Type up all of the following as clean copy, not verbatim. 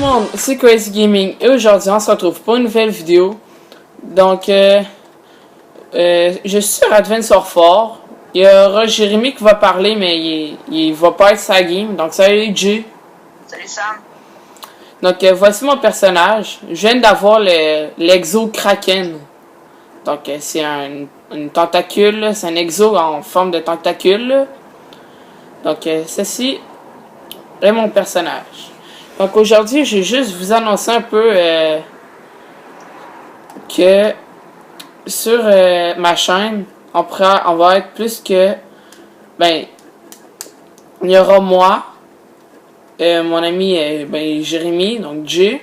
monde, c'est Crazy Gaming et aujourd'hui on se retrouve pour une nouvelle vidéo. Donc, je suis sur Advance Warfare. Il y aura Jérémy qui va parler, mais il va pas être sa game. Donc, salut Jay. Salut Sam. Donc, voici mon personnage. Je viens d'avoir l'exo Kraken. Donc, c'est une tentacule. C'est un exo en forme de tentacule. Donc, ceci est mon personnage. Donc aujourd'hui, je vais juste vous annoncer un peu que sur ma chaîne, on va être plus que... Ben, il y aura moi, mon ami Jérémy, donc J,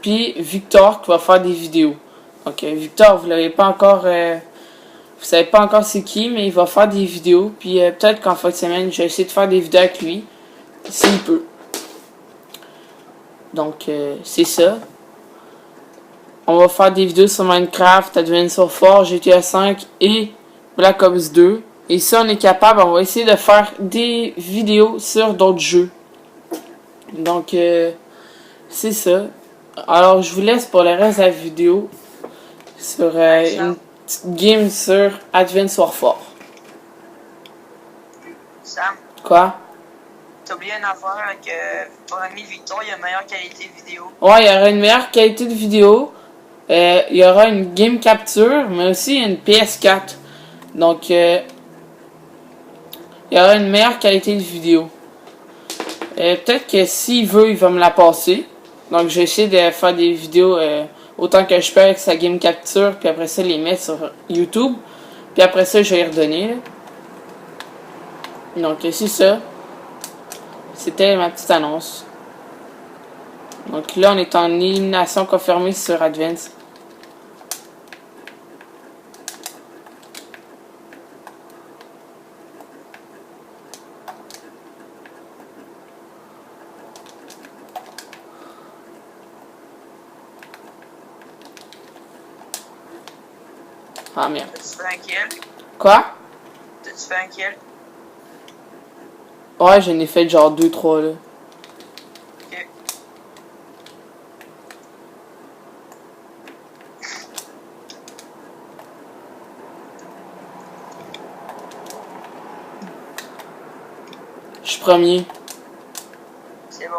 puis Victor qui va faire des vidéos. Donc Victor, vous l'avez pas encore... vous savez pas encore c'est qui, mais il va faire des vidéos. Puis peut-être qu'en fin de semaine, je vais essayer de faire des vidéos avec lui. S'il peut. Donc, c'est ça. On va faire des vidéos sur Minecraft, Advance Warfare, GTA V et Black Ops 2. Et si on est capable, on va essayer de faire des vidéos sur d'autres jeux. Donc, c'est ça. Alors, je vous laisse pour le reste de la vidéo sur une petite game sur Advance Warfare. Sam, Quoi? t'as oublié une affaire que ton ami Victor, il a une meilleure qualité de vidéo. Ouais, il y aura une meilleure qualité de vidéo. Il y aura une game capture, mais aussi une PS4. Donc, il y aura une meilleure qualité de vidéo. Peut-être que s'il veut, il va me la passer. Donc, je vais essayer de faire des vidéos autant que je peux avec sa game capture. Puis après ça, les mettre sur YouTube. Puis après ça, je vais y redonner. Là. Donc, c'est ça. C'était ma petite annonce. Donc là, on est en élimination confirmée sur Advance. Ah merde. T'as-tu fait un kill? Quoi? T'as-tu fait un kill? Ouais, j'en ai fait genre 2-3 là. Ok. Je suis premier. C'est bon.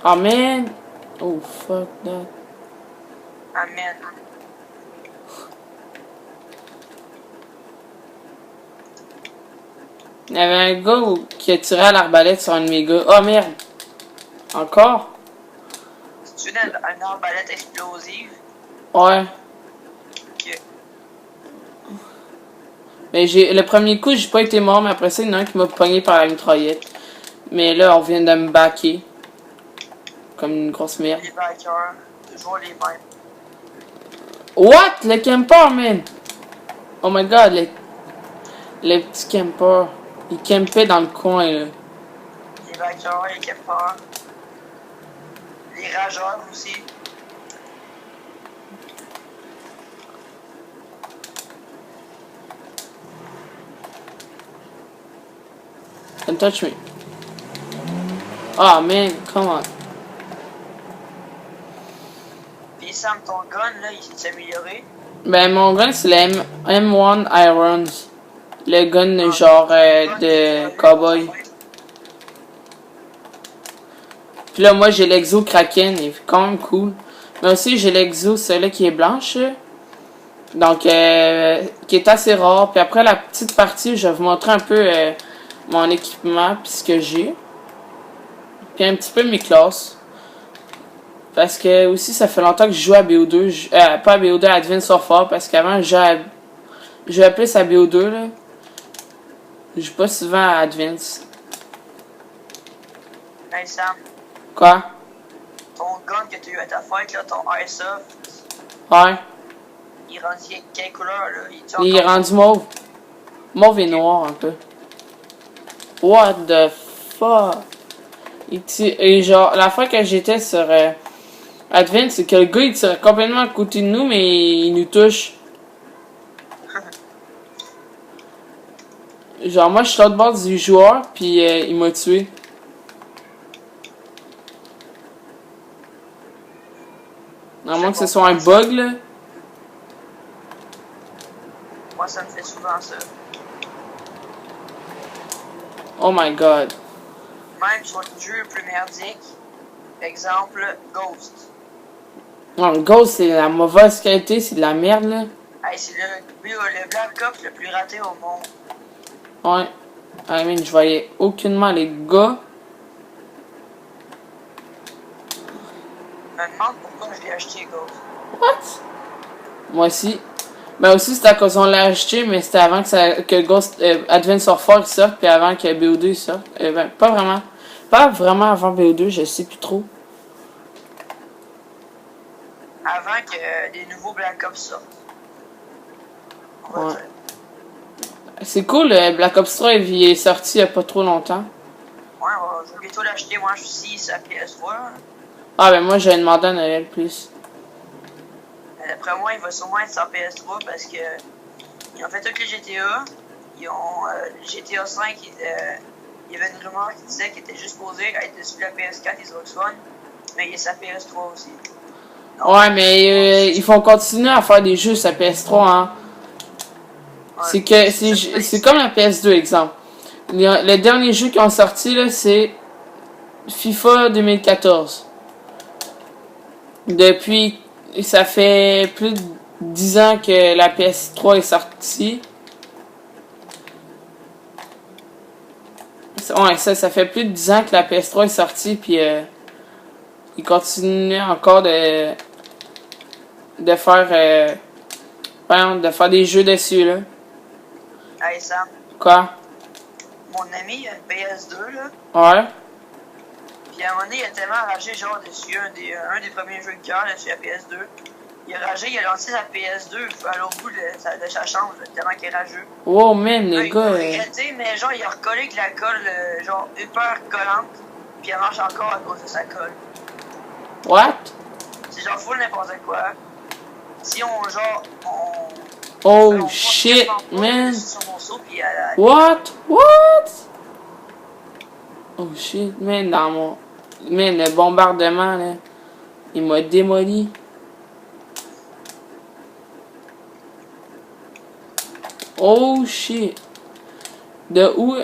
Ah man! Oh fuck that. Amen. Il y avait un gars qui a tiré à l'arbalète sur un de mes gars. Oh merde! Encore? C'est une arbalète explosive. Ouais. Ok. Mais le premier coup, j'ai pas été mort, mais après ça, il y en a un qui m'a pogné par la mitraillette. Mais là, on vient de me backer. Comme une grosse merde. Les backers, toujours les mêmes. What? Le camper, man! Oh my god, les petits campers. Ils campaient dans le coin, là. Les backers, les campeurs. Les rageurs aussi. Don't touch me. Oh man, come on. Puis Sam, ton gun, là, il s'est amélioré. Ben, mon gun, c'est le M1 Irons. Le gun genre de cowboy. Puis là, moi, j'ai l'exo Kraken. Il est quand même cool. Mais aussi, j'ai l'exo, celle-là qui est blanche. Donc, qui est assez rare. Puis après la petite partie, je vais vous montrer un peu mon équipement. Puis ce que j'ai. Puis un petit peu mes classes. Parce que aussi, ça fait longtemps que je joue à BO2. Pas à BO2, à Advance Warfare. Parce qu'avant, je jouais plus à BO2. Là. Je joue pas souvent à Advance. Hey Sam, Quoi? ton gun que tu as eu à ta fête, là, ton Airsoft, Ouais. il est rendu quelle couleur, là? Il est rendu mauve. Mauve et noir un peu. What the fuck? Et genre, la fois que j'étais sur Advance, c'est que le gars il tire complètement à côté de nous, mais il nous touche. Genre, moi, je suis l'autre bord du joueur, puis il m'a tué. À moins que ce soit un bug, là. Moi, ça me fait souvent ça. Oh my god. Même sur le jeu plus merdique, exemple, Ghost. Non, le Ghost, c'est la mauvaise qualité, c'est de la merde, là. Hey, c'est le Black Ops le plus raté au monde. Ouais. I mean, je voyais aucunement les gars. Je me demande pourquoi je l'ai acheté, Ghost. What? Moi aussi. Ben aussi, c'était à cause qu'on l'a acheté, mais c'était avant que Ghost Advance Warfare sorte, puis avant que BO2 sorte. Ben, pas vraiment. Pas vraiment avant BO2, je sais plus trop. Avant que les nouveaux Black Ops sortent. On va Ouais. dire. C'est cool, Black Ops 3 il est sorti il y a pas trop longtemps. Ouais, je vais bientôt l'acheter, moi, je suis sur la PS3. Là. Ah ben moi, j'avais demandé à Noël plus. D'après moi, il va sûrement être sur la PS3 parce que ils ont fait tous les GTA. Ils ont GTA 5, il y avait une rumeur qui disait qu'il était juste posé être sur la PS4 et Xbox One, mais il est sur la PS3 aussi. Donc, Ouais, mais ils font continuer à faire des jeux sur la PS3, hein. ouais, C'est que c'est comme la PS2, exemple. Le dernier jeu qui ont sorti, là, c'est FIFA 2014. Depuis, ça fait plus de 10 ans que la PS3 est sortie. Ouais, ça fait plus de 10 ans que la PS3 est sortie, puis ils continuent encore de faire de faire des jeux dessus, là. Hey Sam, Quoi? mon ami, il a une PS2, là. Ouais. Puis à un moment donné, il a tellement ragé, genre, dessus, un des premiers jeux de cœur, là, sur la PS2. Il a ragé, il a lancé sa PS2 à l'autre bout de sa chambre, là, tellement qu'il est rageux. Wow, man, Là, le il gars. a regretté, mais genre, il a recollé avec la colle, genre, hyper collante. Puis elle marche encore à cause de sa colle. What? C'est genre full n'importe quoi. Si on, genre, Oh on shit, man. sur mon seau, puis What? What? Oh shit, man, dans mon. Man, le bombardement, là. Il m'a démoli. Oh shit. De où?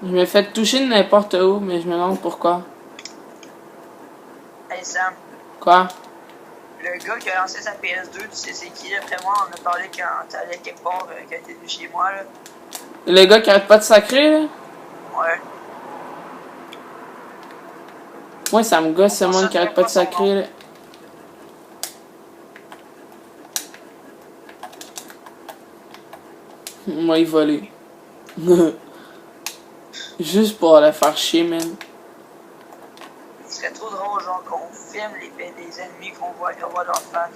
Je me fais toucher de n'importe où, mais je me demande pourquoi. Hey Sam, Quoi? le gars qui a lancé sa PS2, tu sais c'est qui, d'après moi, on a parlé quand t'allais quelque part, quand t'es venu chez moi, là. Le gars qui arrête pas de sacrer, là? Ouais. Moi, ça me gosse, ce monde qui arrête pas de sacrer, là. Moi, il volé. Juste pour le faire chier, man. Ce serait trop drôle, genre, qu'on filme les ennemis qu'on voit dans leur face.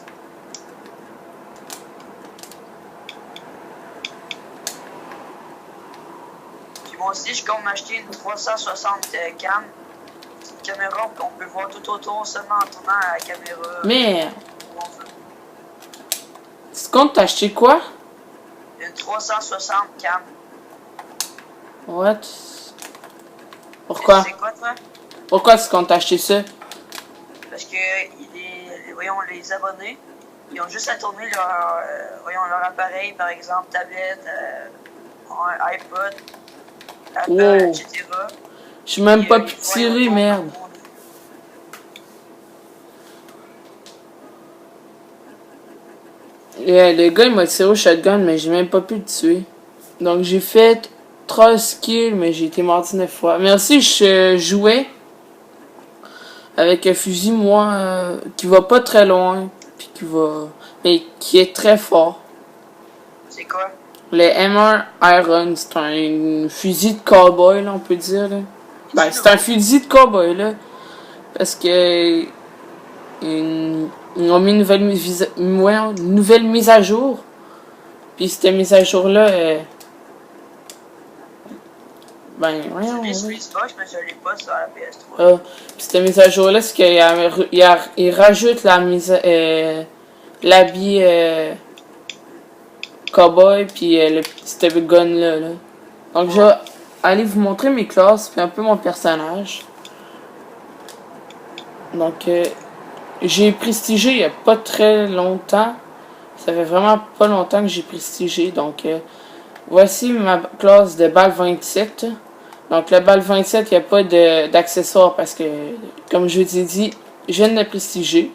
Puis moi aussi, je compte m'acheter une 360 cam. C'est une caméra qu'on peut voir tout autour seulement en tournant à la caméra. Merde. Tu comptes t'acheter quoi? Une 360 cam. What? Pourquoi? C'est quoi, toi? Pourquoi tu comptes t'acheter ça? Parce que voyons, les abonnés, ils ont juste à tourner leur appareil, par exemple, tablette, un iPod, Apple, Wow. etc. Je suis même Puis, pas ils pu voient tirer, autour merde. dans le monde. Yeah, le gars, il m'a tiré au shotgun, mais j'ai même pas pu le tuer. Donc, j'ai fait 3 kills, mais j'ai été morti 9 fois. Merci, je jouais avec un fusil, moi, qui va pas très loin, puis mais qui est très fort. C'est quoi? Le M1 Iron, c'est un fusil de cowboy, là, on peut dire, là. Ben, c'est un fusil de cowboy, là. Parce que ils ont mis une nouvelle mise à jour. Puis cette mise à jour-là, ben, voyons. Les Xbox, mais je l'ai pas sur la PS3. Puis cette mise à jour-là, c'est qu'il rajoute la mise, l'habit cowboy, puis cette gun-là. Là. Donc, je vais aller vous montrer mes classes, puis un peu mon personnage. Donc, j'ai prestigé il n'y a pas très longtemps. Ça fait vraiment pas longtemps que j'ai prestigé. Donc, voici ma classe de balle 27. Donc, la balle 27, il n'y a pas d'accessoires parce que, comme je vous ai dit, je viens de prestiger.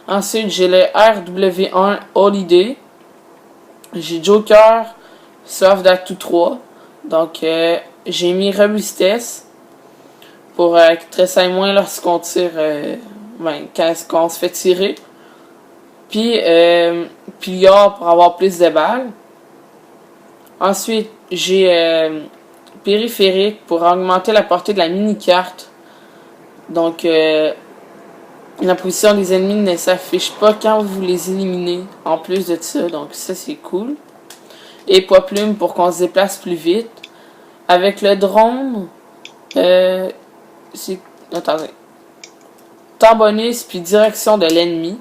Ensuite, j'ai le RW1 Holiday. J'ai Joker, Soft d'Atout 3. Donc, j'ai mis Robustesse pour que très moins lorsqu'on tire, quand on se fait tirer. Puis, Pliard pour avoir plus de balles. Ensuite, j'ai Périphérique pour augmenter la portée de la mini-carte. Donc, la position des ennemis ne s'affiche pas quand vous les éliminez. En plus de ça, donc ça c'est cool. Et Poids Plume pour qu'on se déplace plus vite. Avec le drone, attendez. Temps bonus puis direction de l'ennemi.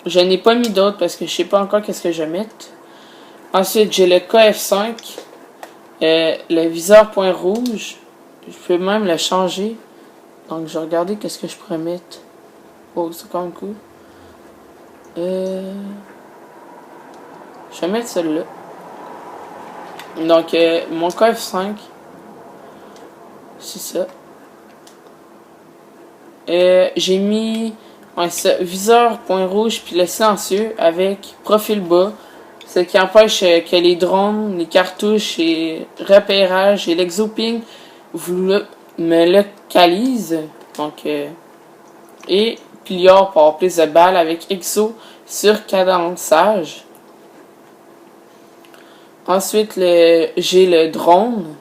Je n'ai pas mis d'autres parce que je sais pas encore qu'est-ce que je vais mettre. Ensuite, j'ai le KF5. Le viseur point rouge. Je peux même le changer. Donc, je vais regarder qu'est-ce que je pourrais mettre. Oh, c'est quand même cool. Je vais mettre celui-là. Donc, mon KF5. C'est ça. J'ai mis viseur point rouge puis le silencieux avec profil bas. Ce qui empêche que les drones, les cartouches et repérage et l'exoping me localisent. Donc, et Pliard pour avoir plus de balles avec exo sur cadençage. Ensuite, j'ai le drone.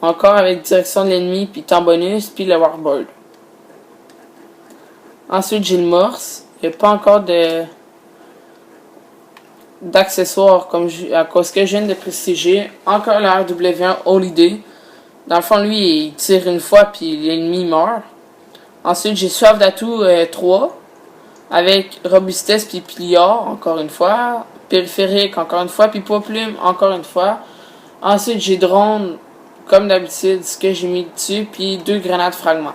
Encore avec direction de l'ennemi, puis temps bonus, puis le warbird. Ensuite, j'ai le morse. Il n'y a pas encore d'accessoires à cause que je viens de prestiger. Encore le RW1 Holiday. Dans le fond, lui, il tire une fois puis l'ennemi meurt. Ensuite, j'ai Soif d'Atout 3 avec Robustesse puis Pliard, encore une fois. Périphérique, encore une fois. Puis Poids Plume, encore une fois. Ensuite, j'ai Drone, comme d'habitude, ce que j'ai mis dessus. Puis 2 grenades fragments.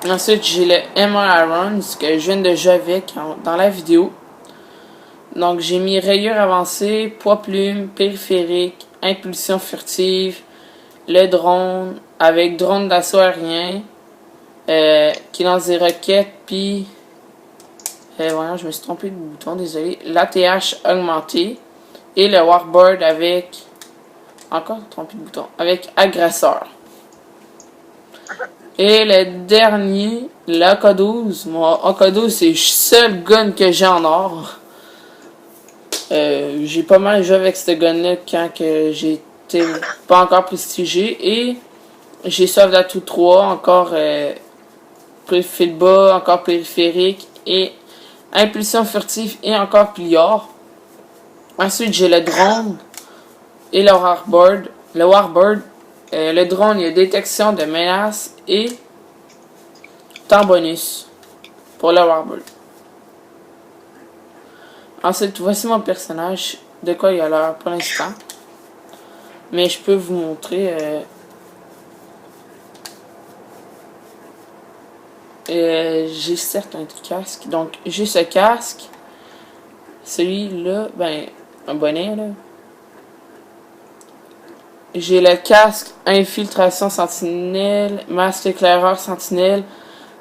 Ensuite, j'ai le M1 Iron, ce que je viens de jouer avec dans la vidéo. Donc, j'ai mis rayure avancée, poids plume, périphérique, impulsion furtive, le drone, avec drone d'assaut aérien, qui lance des roquettes, puis, voyons, je me suis trompé de bouton, désolé, l'ATH augmenté, et le warbird avec, encore trompé de bouton, avec agresseur. Et le dernier, l'AK-12, mon AK-12, c'est le seul gun que j'ai en or. J'ai pas mal joué avec ce gun-là quand j'étais pas encore prestigé. Et j'ai Soif d'Atout 3, encore profil bas, encore périphérique et impulsion furtive et encore Pliard. Ensuite, j'ai le drone et le warbird. Le drone, il y a détection de menaces et temps bonus pour le warbird. Ensuite, voici mon personnage, de quoi il a l'air pour l'instant. Mais je peux vous montrer. J'ai certes un casque. Donc, j'ai ce casque. Celui-là, un bonnet, là. J'ai le casque Infiltration Sentinelle, Masque Éclaireur Sentinelle,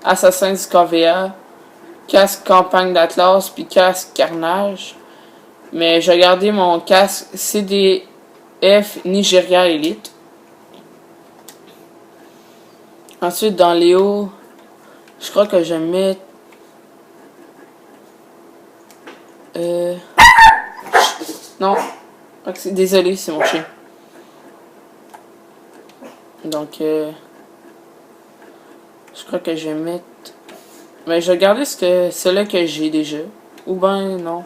Assassin du KVA, casque Campagne d'Atlas, puis casque Carnage. Mais j'ai gardé mon casque CDF Nigeria Elite. Ensuite, dans les hauts, je crois que je vais mettre... Non. Désolé, c'est mon chien. Donc, je crois que je vais mettre... Mais je vais garder celui-là que j'ai déjà. Ou ben non.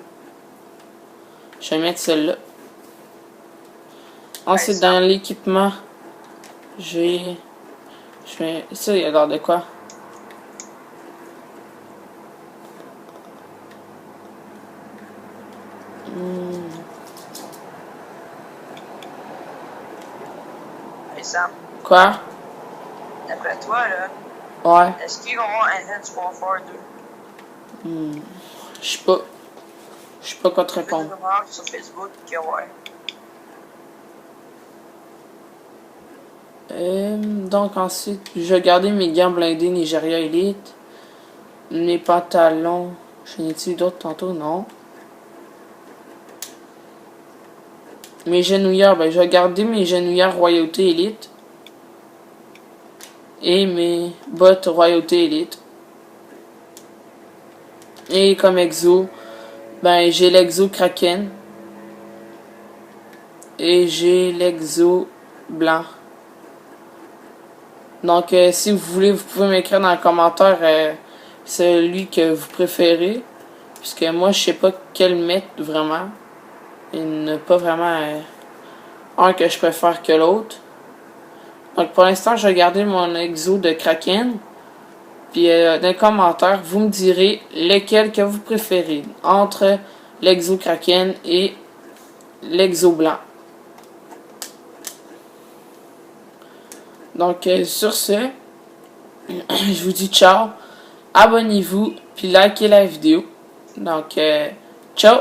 Je vais mettre celle-là. Ensuite, dans l'équipement, j'ai... Ça, il y a l'air de quoi? Hey Sam, Quoi? d'après toi, là, Ouais. est-ce qu'ils vont avoir Enhanced Warfare 2? Je sais pas. Je sais pas quoi te J'ai vu une répondre. rumeur sur Facebook que ouais. Donc ensuite, je vais garder mes gants blindés Nigeria Elite. Mes pantalons. J'en ai-tu d'autres tantôt? Non. Mes genouillères, ben je vais garder mes genouillères Royauté Elite. Et mes bottes Royauté Elite. Et comme exo, ben j'ai l'exo Kraken. Et j'ai l'exo blanc. Donc si vous voulez, vous pouvez m'écrire dans les commentaires celui que vous préférez. Puisque moi je sais pas quel mettre vraiment. Il n'y en a pas vraiment un que je préfère que l'autre. Donc pour l'instant, je vais garder mon exo de Kraken. Puis dans les commentaires, vous me direz lequel que vous préférez entre l'exo Kraken et l'exo blanc. Donc sur ce, je vous dis ciao. Abonnez-vous, puis likez la vidéo. Donc ciao!